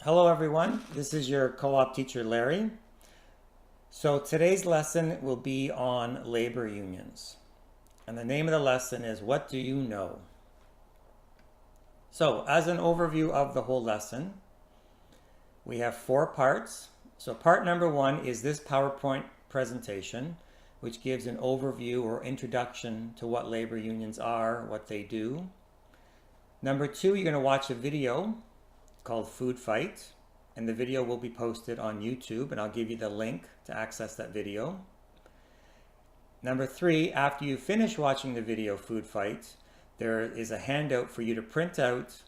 Hello everyone, this is your co-op teacher Larry. So today's lesson will be on labor unions. And the name of the lesson is What Do You Know? So as an overview of the whole lesson, we have 4 parts. So part number 1 is this PowerPoint presentation, which gives an overview or introduction to what labor unions are, what they do. Number 2, you're going to watch a video called Food Fight, and the video will be posted on YouTube, and I'll give you the link to access that video. Number 3, after you finish watching the video Food Fight, there is a handout for you to print out,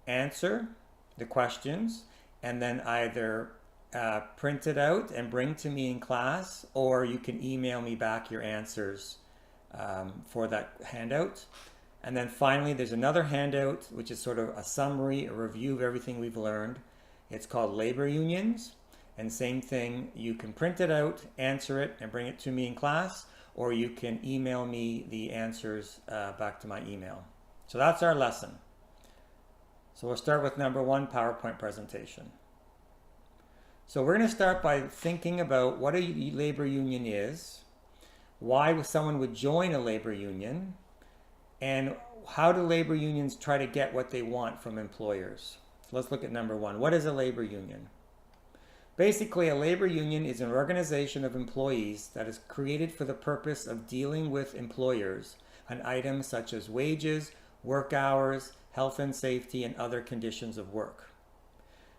answer the questions, and then either print it out and bring to me in class, or you can email me back your answers for that handout. And then finally, there's another handout, which is sort of a summary, a review of everything we've learned. It's called Labor Unions. And same thing, you can print it out, answer it, and bring it to me in class, or you can email me the answers back to my email. So that's our lesson. So we'll start with number 1, PowerPoint presentation. So we're going to start by thinking about what a labor union is, why someone would join a labor union, and how do labor unions try to get what they want from employers? So let's look at number 1. What is a labor union? Basically, a labor union is an organization of employees that is created for the purpose of dealing with employers on items such as wages, work hours, health and safety, and other conditions of work.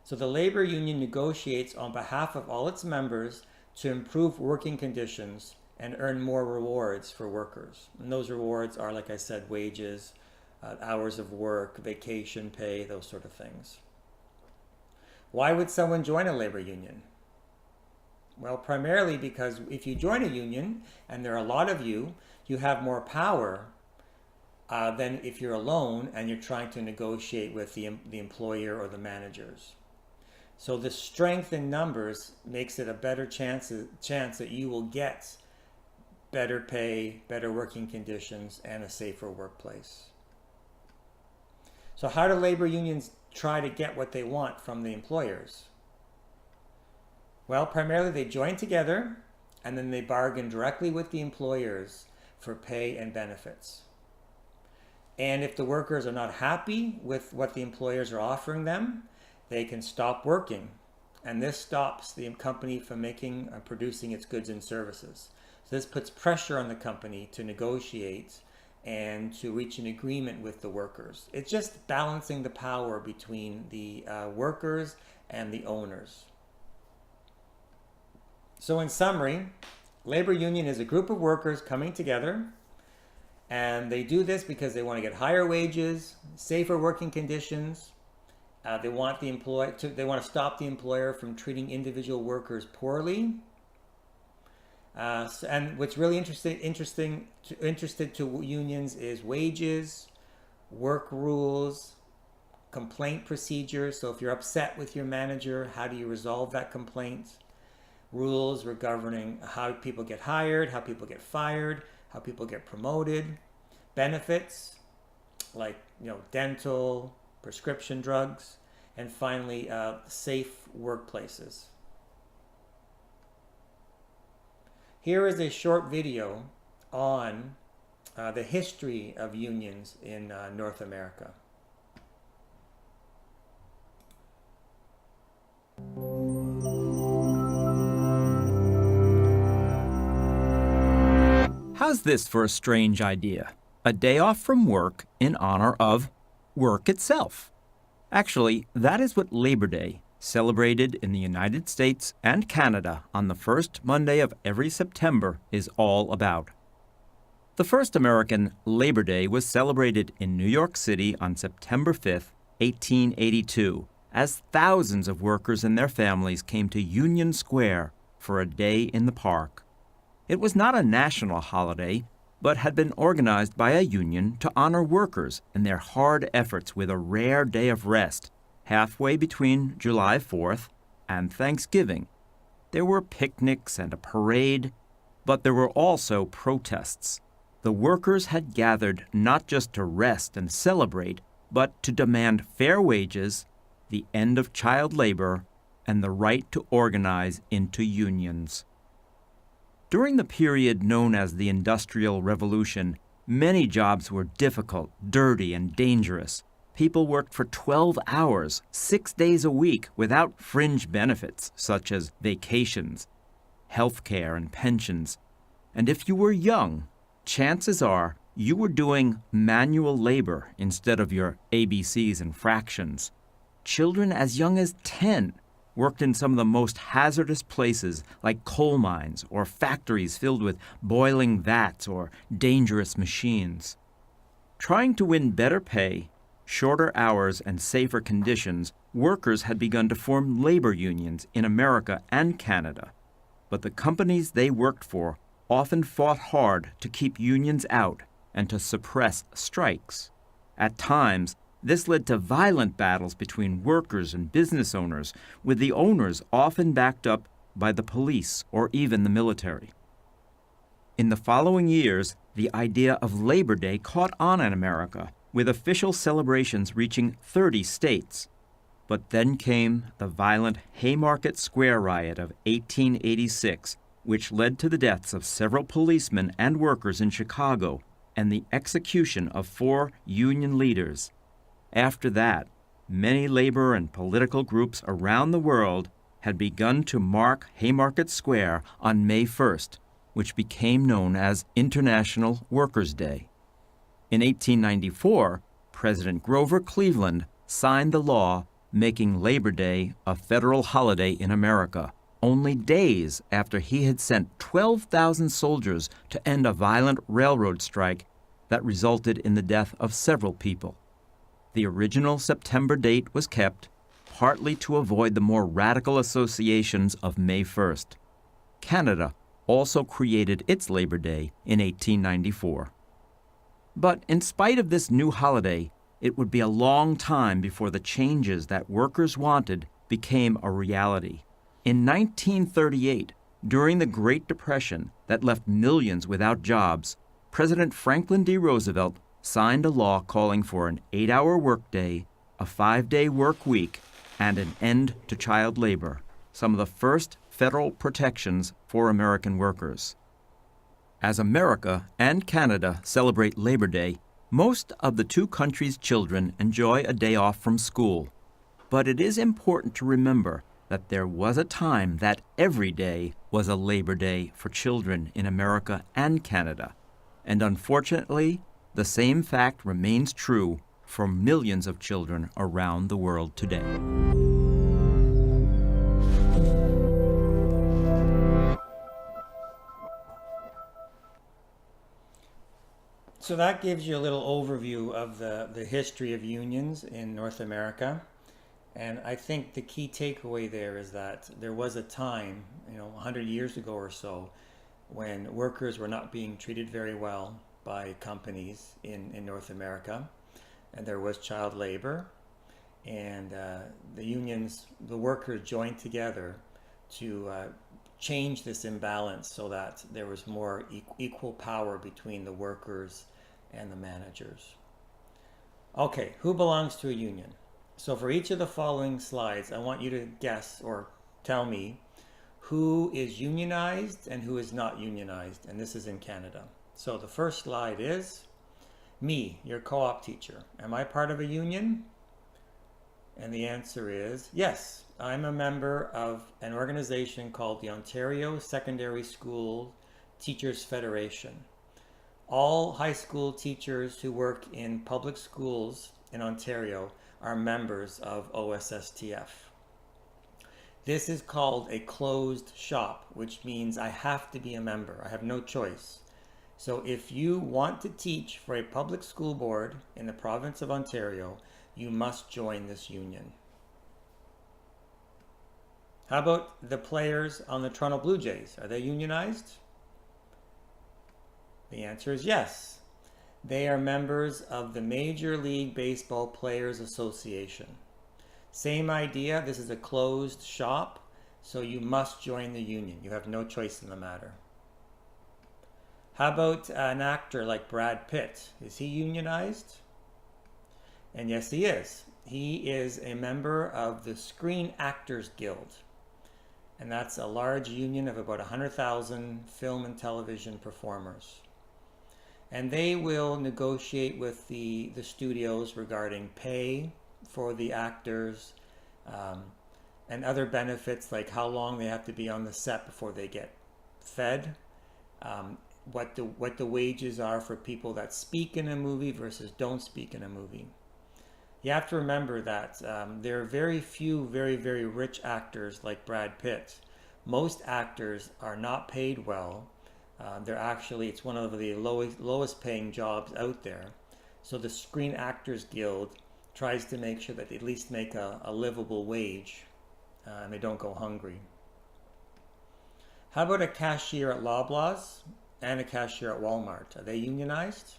So the labor union negotiates on behalf of all its members to improve working conditions and earn more rewards for workers. And those rewards are, like I said, wages, hours of work, vacation pay, those sort of things. Why would someone join a labor union? Well, primarily because if you join a union, and there are a lot of you, you have more power than if you're alone and you're trying to negotiate with the employer or the managers. So the strength in numbers makes it a better chance that you will get better pay, better working conditions, and a safer workplace. So how do labor unions try to get what they want from the employers? Well, primarily they join together and then they bargain directly with the employers for pay and benefits. And if the workers are not happy with what the employers are offering them, they can stop working. And this stops the company from making and producing its goods and services. So this puts pressure on the company to negotiate and to reach an agreement with the workers. It's just balancing the power between the workers and the owners. So in summary, labor union is a group of workers coming together, and they do this because they want to get higher wages, safer working conditions. They want to stop the employer from treating individual workers poorly. And what's really interested to unions is wages, work rules, complaint procedures. So if you're upset with your manager, how do you resolve that complaint? Rules governing how people get hired, how people get fired, how people get promoted. Benefits like dental, prescription drugs, and finally safe workplaces. Here is a short video on the history of unions in North America. How's this for a strange idea? A day off from work in honor of work itself. Actually, that is what Labor Day, celebrated in the United States and Canada on the first Monday of every September, is all about. The first American Labor Day was celebrated in New York City on September 5, 1882, as thousands of workers and their families came to Union Square for a day in the park. It was not a national holiday, but had been organized by a union to honor workers and their hard efforts with a rare day of rest halfway between July 4th and Thanksgiving. There were picnics and a parade, but there were also protests. The workers had gathered not just to rest and celebrate, but to demand fair wages, the end of child labor, and the right to organize into unions. During the period known as the Industrial Revolution, many jobs were difficult, dirty, and dangerous. People worked for 12 hours, 6 days a week, without fringe benefits such as vacations, health care, and pensions. And if you were young, chances are you were doing manual labor instead of your ABCs and fractions. Children as young as 10 worked in some of the most hazardous places like coal mines or factories filled with boiling vats or dangerous machines. Trying to win better pay, shorter hours, and safer conditions, workers had begun to form labor unions in America and Canada. But the companies they worked for often fought hard to keep unions out and to suppress strikes. At times, this led to violent battles between workers and business owners, with the owners often backed up by the police or even the military. In the following years, the idea of Labor Day caught on in America, with official celebrations reaching 30 states. But then came the violent Haymarket Square riot of 1886, which led to the deaths of several policemen and workers in Chicago and the execution of 4 union leaders. After that, many labor and political groups around the world had begun to mark Haymarket Square on May 1st, which became known as International Workers' Day. In 1894, President Grover Cleveland signed the law making Labor Day a federal holiday in America, only days after he had sent 12,000 soldiers to end a violent railroad strike that resulted in the death of several people. The original September date was kept, partly to avoid the more radical associations of May 1st. Canada also created its Labor Day in 1894. But in spite of this new holiday, it would be a long time before the changes that workers wanted became a reality. In 1938, during the Great Depression that left millions without jobs, President Franklin D. Roosevelt signed a law calling for an 8-hour workday, a 5-day work week, and an end to child labor, some of the first federal protections for American workers. As America and Canada celebrate Labor Day, most of the two countries' children enjoy a day off from school. But it is important to remember that there was a time that every day was a Labor Day for children in America and Canada. And unfortunately, the same fact remains true for millions of children around the world today. So that gives you a little overview of the history of unions in North America. And I think the key takeaway there is that there was a time, 100 years ago or so, when workers were not being treated very well by companies in North America. And there was child labor. And the workers joined together to change this imbalance so that there was more equal power between the workers and the managers. Okay, who belongs to a union? So for each of the following slides, I want you to guess or tell me who is unionized and who is not unionized, and this is in Canada. So the first slide is me, your co-op teacher. Am I part of a union? And the answer is yes. I'm a member of an organization called the Ontario Secondary School Teachers Federation. All high school teachers who work in public schools in Ontario are members of OSSTF. This is called a closed shop, which means I have to be a member. I have no choice. So if you want to teach for a public school board in the province of Ontario, you must join this union. How about the players on the Toronto Blue Jays? Are they unionized? The answer is yes. They are members of the Major League Baseball Players Association. Same idea, this is a closed shop, so you must join the union. You have no choice in the matter. How about an actor like Brad Pitt? Is he unionized? And yes, he is. He is a member of the Screen Actors Guild, and that's a large union of about 100,000 film and television performers. And they will negotiate with the studios regarding pay for the actors, and other benefits like how long they have to be on the set before they get fed, what the wages are for people that speak in a movie versus don't speak in a movie. You have to remember that there are very few very, very rich actors like Brad Pitt. Most actors are not paid well. It's one of the lowest paying jobs out there. So the Screen Actors Guild tries to make sure that they at least make a livable wage, and they don't go hungry. How about a cashier at Loblaws and a cashier at Walmart? Are they unionized?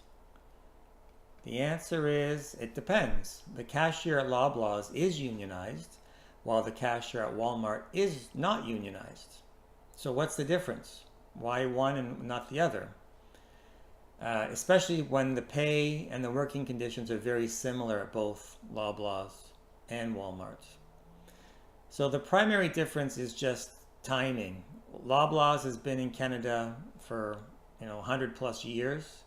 The answer is it depends. The cashier at Loblaws is unionized, while the cashier at Walmart is not unionized. So what's the difference? Why one and not the other? Especially when the pay and the working conditions are very similar at both Loblaws and Walmart. So the primary difference is just timing. Loblaws has been in Canada for 100 plus years.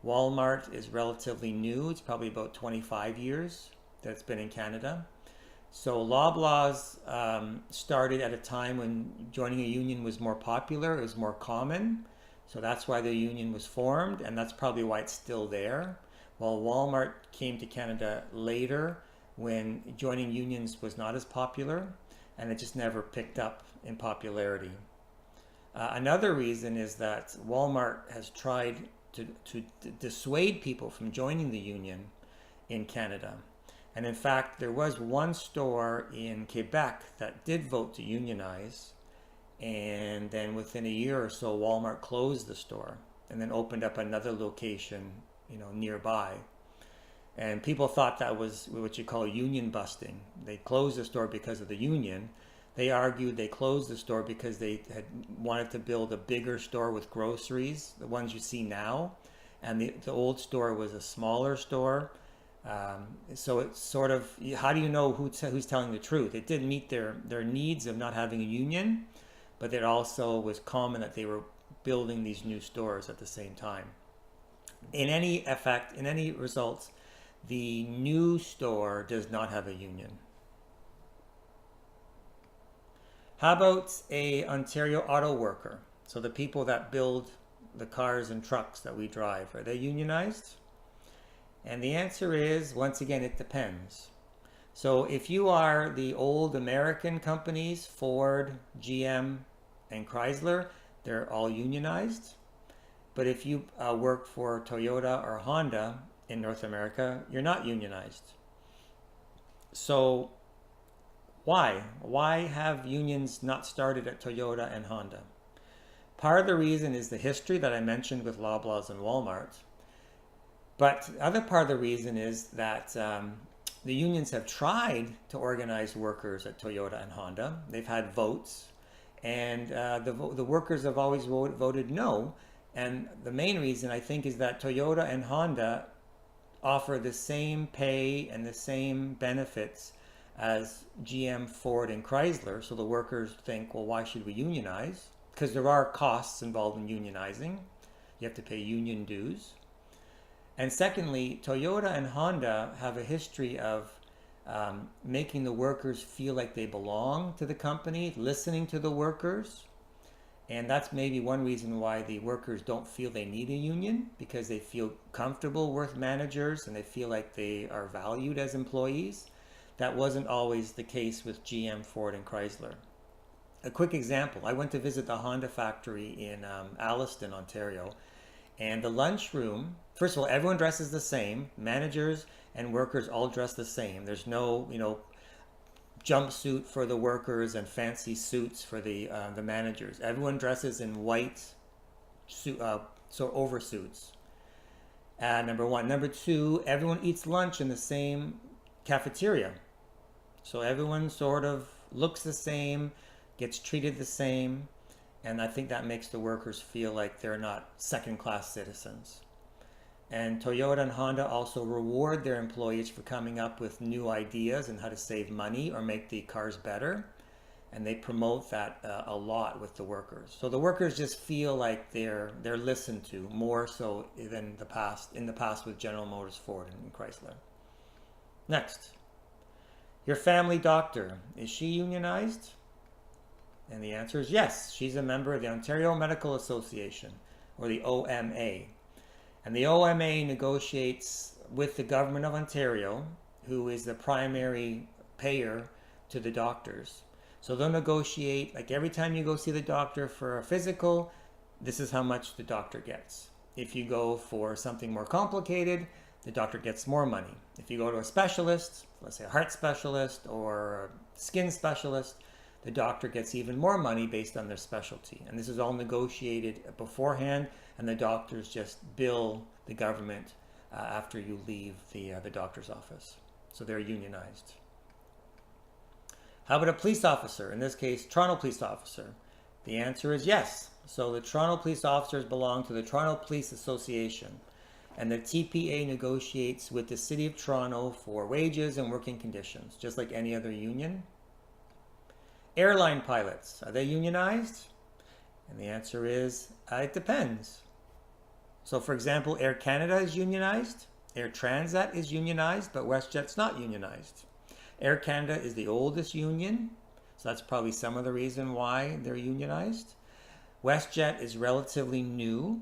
Walmart is relatively new. It's probably about 25 years that it's been in Canada. So Loblaws started at a time when joining a union was more popular, it was more common. So that's why the union was formed, and that's probably why it's still there. While Walmart came to Canada later when joining unions was not as popular, and it just never picked up in popularity. Another reason is that Walmart has tried to dissuade people from joining the union in Canada. And in fact, there was one store in Quebec that did vote to unionize, and then within a year or so, Walmart closed the store and then opened up another location, nearby. And people thought that was what you call union busting. They closed the store because of the union. They argued they closed the store because they had wanted to build a bigger store with groceries, the ones you see now. And the old store was a smaller store. So it's sort of, how do you know who's telling the truth? It did meet their needs of not having a union, but it also was common that they were building these new stores at the same time. In any results, the new store does not have a union. How about a Ontario auto worker? So the people that build the cars and trucks that we drive, are they unionized? And the answer is, once again, it depends. So if you are the old American companies, Ford, GM, and Chrysler, they're all unionized. But if you work for Toyota or Honda in North America, you're not unionized. So why? Why have unions not started at Toyota and Honda? Part of the reason is the history that I mentioned with Loblaws and Walmart. But the other part of the reason is that the unions have tried to organize workers at Toyota and Honda. They've had votes, and the workers have always voted no. And the main reason, I think, is that Toyota and Honda offer the same pay and the same benefits as GM, Ford, and Chrysler. So the workers think, well, why should we unionize? Because there are costs involved in unionizing. You have to pay union dues. And secondly, Toyota and Honda have a history of making the workers feel like they belong to the company, listening to the workers. And that's maybe one reason why the workers don't feel they need a union, because they feel comfortable with managers and they feel like they are valued as employees. That wasn't always the case with GM, Ford, and Chrysler. A quick example, I went to visit the Honda factory in Alliston, Ontario. And the lunchroom, first of all, everyone dresses the same. Managers and workers all dress the same. There's no, jumpsuit for the workers and fancy suits for the managers. Everyone dresses in white oversuits. Number one. Number two, everyone eats lunch in the same cafeteria. So everyone sort of looks the same, gets treated the same. And I think that makes the workers feel like they're not second-class citizens. And Toyota and Honda also reward their employees for coming up with new ideas and how to save money or make the cars better. And they promote that a lot with the workers. So the workers just feel like they're listened to more so than in the past with General Motors, Ford, and Chrysler. Next, your family doctor, is she unionized? And the answer is yes. She's a member of the Ontario Medical Association, or the OMA. And the OMA negotiates with the government of Ontario, who is the primary payer to the doctors. So they'll negotiate, like every time you go see the doctor for a physical, this is how much the doctor gets. If you go for something more complicated, the doctor gets more money. If you go to a specialist, let's say a heart specialist or a skin specialist, the doctor gets even more money based on their specialty. And this is all negotiated beforehand, and the doctors just bill the government after you leave the doctor's office. So they're unionized. How about a police officer? In this case, Toronto police officer. The answer is yes. So the Toronto police officers belong to the Toronto Police Association, and the TPA negotiates with the City of Toronto for wages and working conditions, just like any other union. Airline pilots, are they unionized? And the answer is, it depends. So for example, Air Canada is unionized, Air Transat is unionized, but WestJet's not unionized. Air Canada is the oldest union, so that's probably some of the reason why they're unionized. WestJet is relatively new,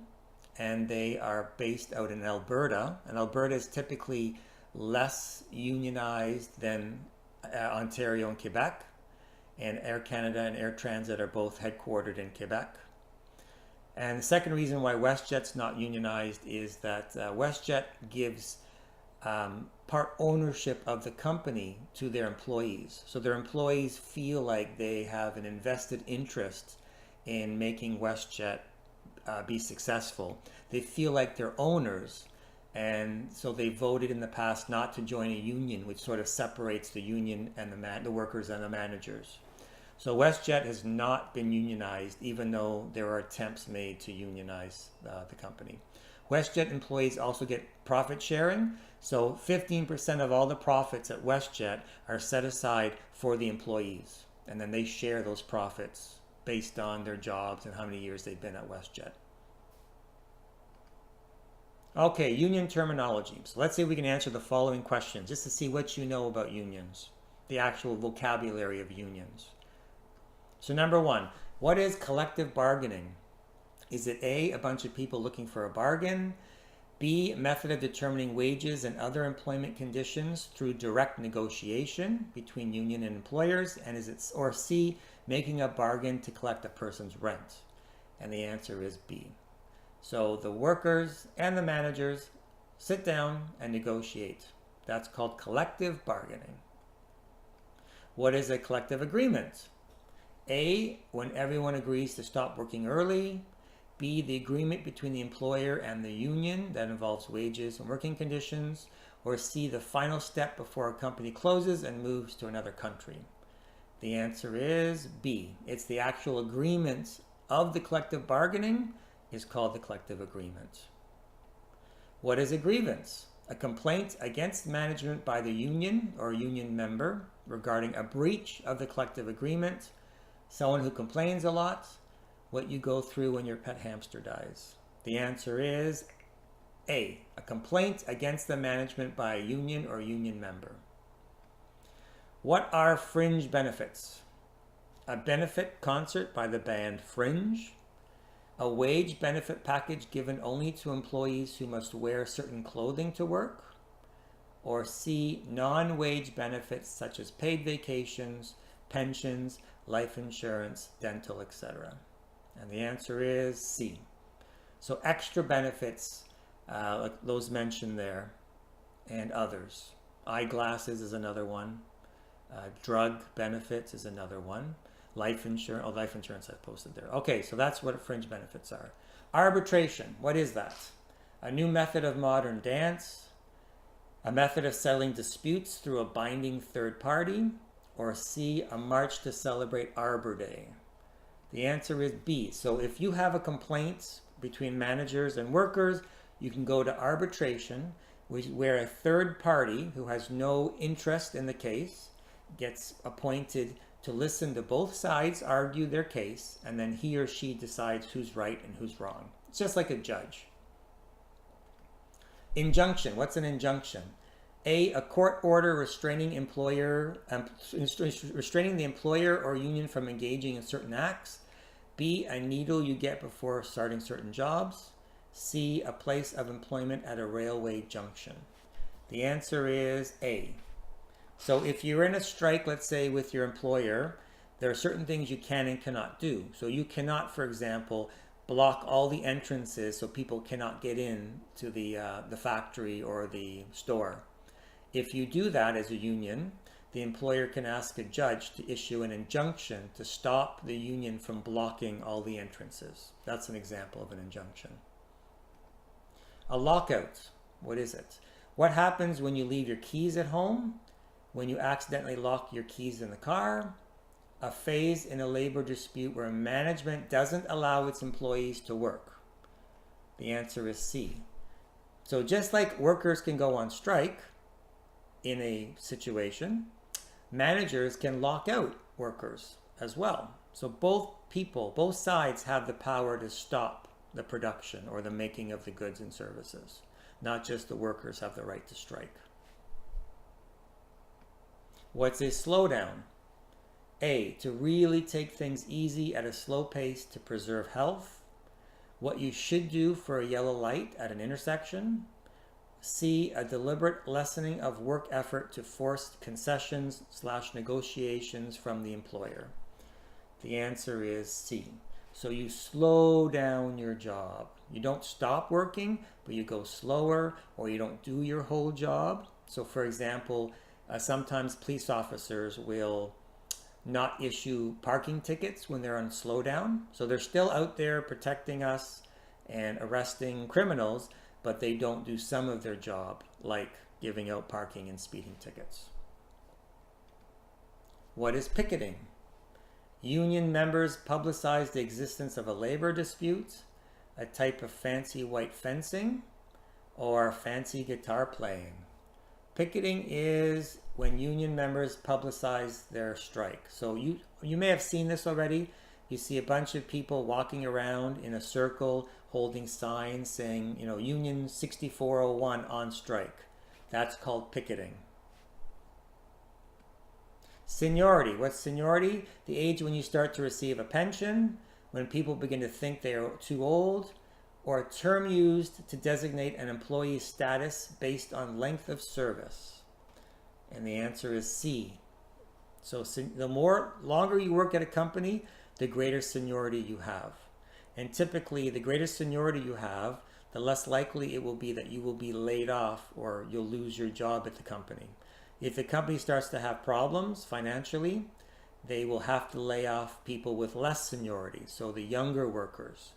and they are based out in Alberta, and Alberta is typically less unionized than Ontario and Quebec, and Air Canada and Air Transat are both headquartered in Quebec. And the second reason why WestJet's not unionized is that WestJet gives part ownership of the company to their employees. So their employees feel like they have an invested interest in making WestJet be successful. They feel like they're owners, and so they voted in the past not to join a union, which sort of separates the union and the workers and the managers. So WestJet has not been unionized, even though there are attempts made to unionize the company. WestJet employees also get profit sharing. So 15% of all the profits at WestJet are set aside for the employees. And then they share those profits based on their jobs and how many years they've been at WestJet. Okay, union terminology. So let's see if we can answer the following questions just to see what you know about unions, the actual vocabulary of unions. So number one, what is collective bargaining? Is it A, a bunch of people looking for a bargain? B, a method of determining wages and other employment conditions through direct negotiation between union and employers? And is it, or C, making a bargain to collect a person's rent? And the answer is B. So the workers and the managers sit down and negotiate. That's called collective bargaining. What is a collective agreement? A, when everyone agrees to stop working early. B, the agreement between the employer and the union that involves wages and working conditions. Or C, the final step before a company closes and moves to another country. The answer is B. It's the actual agreement of the collective bargaining is called the collective agreement. What is a grievance? A complaint against management by the union or union member regarding a breach of the collective agreement. Someone who complains a lot, what you go through when your pet hamster dies. The answer is A, a complaint against the management by a union or union member. What are fringe benefits? A benefit concert by the band Fringe. A wage benefit package given only to employees who must wear certain clothing to work. Or C, non-wage benefits such as paid vacations, pensions, life insurance, dental, etc. And the answer is C. So extra benefits, like those mentioned there, and others. Eyeglasses is another one. Drug benefits is another one. Life insurance, life insurance I posted there. Okay, so that's what fringe benefits are. Arbitration, what is that? A new method of modern dance, a method of settling disputes through a binding third party, or C, a march to celebrate Arbor Day. The answer is B. So if you have a complaint between managers and workers, you can go to arbitration, where a third party who has no interest in the case gets appointed to listen to both sides argue their case, and then he or she decides who's right and who's wrong. It's just like a judge. Injunction. What's an injunction? A court order restraining the employer or union from engaging in certain acts. B, a needle you get before starting certain jobs. C, a place of employment at a railway junction. The answer is A. So if you're in a strike, let's say with your employer, there are certain things you can and cannot do. So you cannot, for example, block all the entrances so people cannot get in to the factory or the store. If you do that as a union, the employer can ask a judge to issue an injunction to stop the union from blocking all the entrances. That's an example of an injunction. A lockout. What is it? What happens when you leave your keys at home? When you accidentally lock your keys in the car? A phase in a labor dispute where management doesn't allow its employees to work. The answer is C. So just like workers can go on strike in a situation, managers can lock out workers as well. So both sides have the power to stop the production or the making of the goods and services. Not just the workers have the right to strike. What's a slowdown? A, to really take things easy at a slow pace to preserve health. What you should do for a yellow light at an intersection. C, a deliberate lessening of work effort to force concessions/negotiations from the employer. The answer is C. So you slow down your job. You don't stop working, but you go slower, or you don't do your whole job. So for example, sometimes police officers will not issue parking tickets when they're on slowdown. So they're still out there protecting us and arresting criminals, but they don't do some of their job, like giving out parking and speeding tickets. What is picketing? Union members publicize the existence of a labor dispute, a type of fancy white fencing, or fancy guitar playing. Picketing is when union members publicize their strike. So you may have seen this already. You see a bunch of people walking around in a circle holding signs saying, Union 6401 on strike. That's called picketing. Seniority. What's seniority? The age when you start to receive a pension, when people begin to think they are too old, or a term used to designate an employee's status based on length of service. And the answer is C. So the longer you work at a company, the greater seniority you have. And typically, the greater seniority you have, the less likely it will be that you will be laid off or you'll lose your job at the company. If the company starts to have problems financially, they will have to lay off people with less seniority, so the younger workers.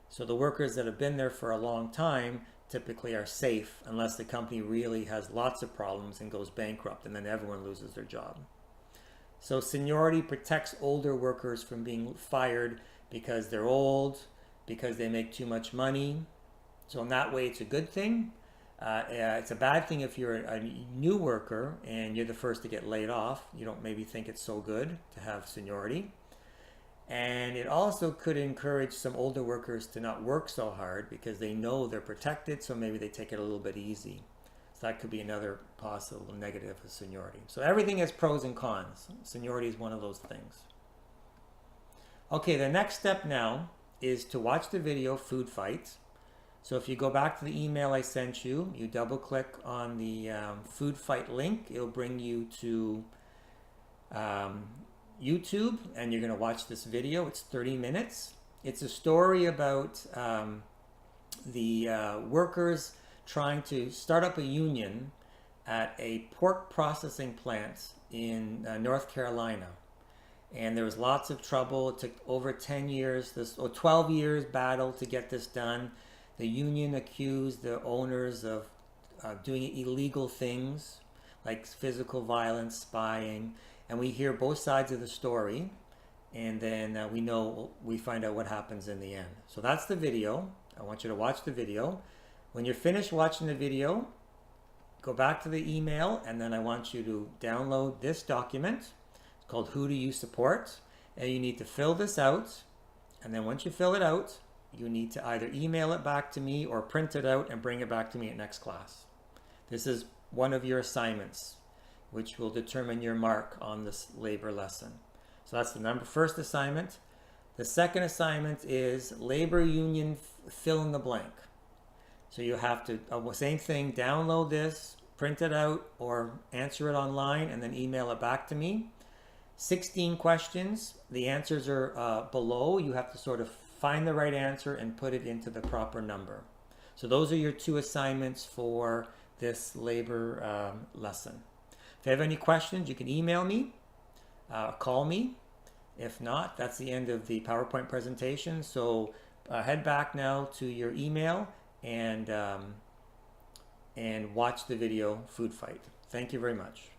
So the workers that have been there for a long time typically are safe unless the company really has lots of problems and goes bankrupt, and then everyone loses their job. So seniority protects older workers from being fired because they're old, because they make too much money. So in that way, it's a good thing. It's a bad thing if you're a new worker and you're the first to get laid off. You don't maybe think it's so good to have seniority. And it also could encourage some older workers to not work so hard because they know they're protected, so maybe they take it a little bit easy. So that could be another possible negative of seniority. So everything has pros and cons. Seniority is one of those things. Okay, the next step now is to watch the video Food Fight. So if you go back to the email I sent you, you double click on the Food Fight link, it'll bring you to YouTube, and you're going to watch this video. It's 30 minutes. It's a story about the workers trying to start up a union at a pork processing plant in North Carolina. And there was lots of trouble. It took over 10 years, 12 years battle to get this done. The union accused the owners of doing illegal things like physical violence, spying, and we hear both sides of the story, and then we find out what happens in the end. So that's the video. I want you to watch the video. When you're finished watching the video, go back to the email, and then I want you to download this document. It's called Who Do You Support? And you need to fill this out. And then once you fill it out, you need to either email it back to me or print it out and bring it back to me at next class. This is one of your assignments, which will determine your mark on this labor lesson. So that's the first assignment. The second assignment is labor union fill in the blank. So you have to, same thing, download this, print it out, or answer it online and then email it back to me. 16 questions. The answers are below. You have to sort of find the right answer and put it into the proper number. So those are your 2 assignments for this labor lesson. If you have any questions, you can email me, call me. If not, that's the end of the PowerPoint presentation. So head back now to your email and watch the video Food Fight. Thank you very much.